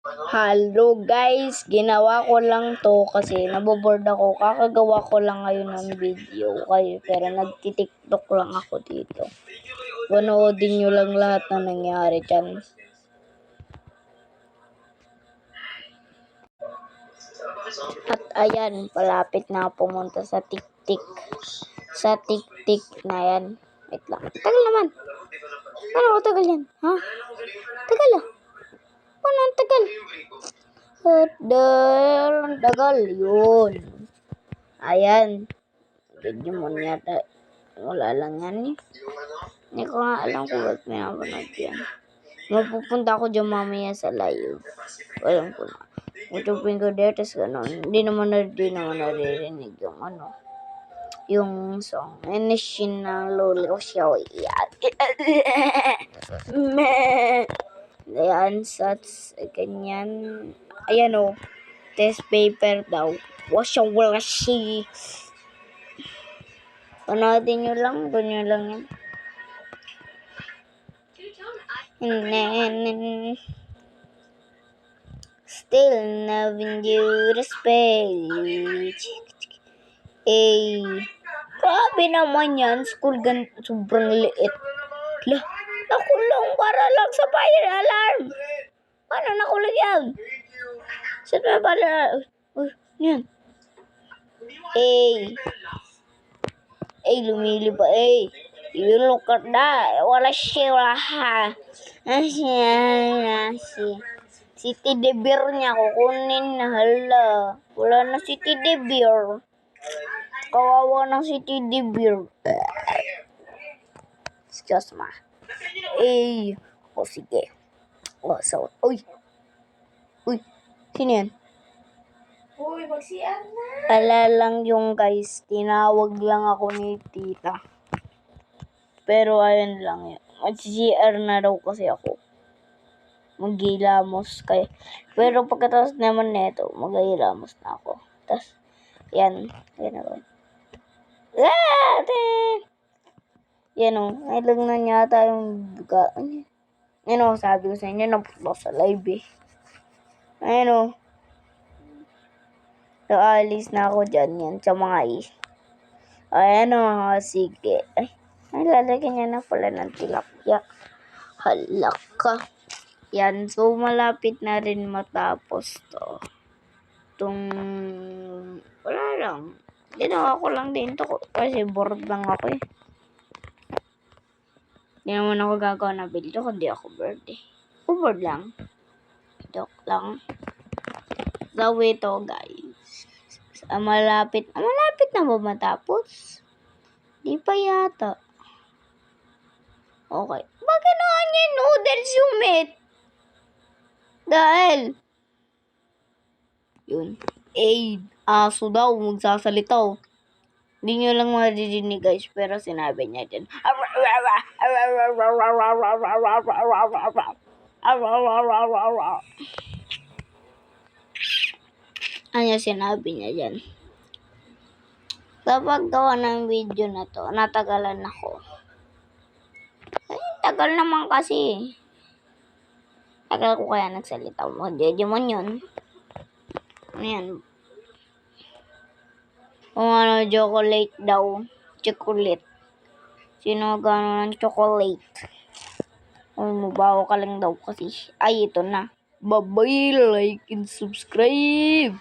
Hello guys, ginawa ko lang to kasi naboboard ako. Kakagawa ko lang ngayon ng video kayo pero nagtitiktok lang ako dito. Panoodin nyo lang lahat na nangyari dyan. At ayan, palapit na pumunta sa tik-tik. Sa tik-tik na yan. Wait lang. Tagal naman. Ano ko tagal yan? Ha? Tagal ah. Ano ang tagal? Ang tagal. Yun. Ayan. Video mo yata. Wala lang yan eh. Hindi ko nga alam kung ba't pinapanood yan. Mapupunta ako dyan mamaya sa live. Alam ko na. Utupin ko dito sa ganun. Hindi naman naririnig yung ano. Yung song. Enishin ng lolo ko siya. Ayan. Sats. Ganyan. Ayan o. Test paper daw. Washi. Panoodin nyo lang. Ganyan lang yan. Still loving you the space. Grabe naman yan. School sobrang liit. Lah, nakulong para lang sa fire alarm. Paano nakulong yan? Saan ba para? Yan. Lumili ba? You look at that. Wala ha. Si Teddy Bear niya kukunin na hala. Wala na si Teddy Bear. Kawawa na si Teddy Bear. Excuse me. Sige. So. Uy. Sino yan? Uy, mag-CR na. Pala lang yung guys. Tinawag lang ako ni tita. Pero ayun lang yun. Mag-CR na daw kasi ako. Maghilamos kayo. Pero pagkatapos naman neto, maghilamos na ako. Tapos, yan. Yan ako. Yan o. Nailag na yata yung buka. Yan o, sabi ko sa inyo, napunta sa live eh. Ayan o. So, alis na ako dyan yan sa mga Ayan o, sige. Ay, lalagyan niya na pala ng tilapia. Halaka. Yan, so malapit na rin matapos to. Wala lang. Ginawa ko lang din to kasi bored lang ako eh. Hindi naman ako gagawa na video kundi ako bored eh. Bored lang. Joke lang. So ito guys. Malapit na ba matapos? Di pa yata. Okay. Bakit naman yan noodles yung meat? Dahil yun. Aso daw magsasalita. Hindi nyo lang maririnig guys, pero sinabi niya dyan. Ano sinabi niya dyan? Kapag gawa ng video na to, natagalan ako. Tagal naman kasi. Tagal ko kaya nagsalita mo. Digimon yun. Ano yan? Kung ano, chocolate daw. Chocolate. Sino gano'n ng chocolate? Mabaho ka lang daw kasi. Ay, ito na. Bye-bye, like and subscribe.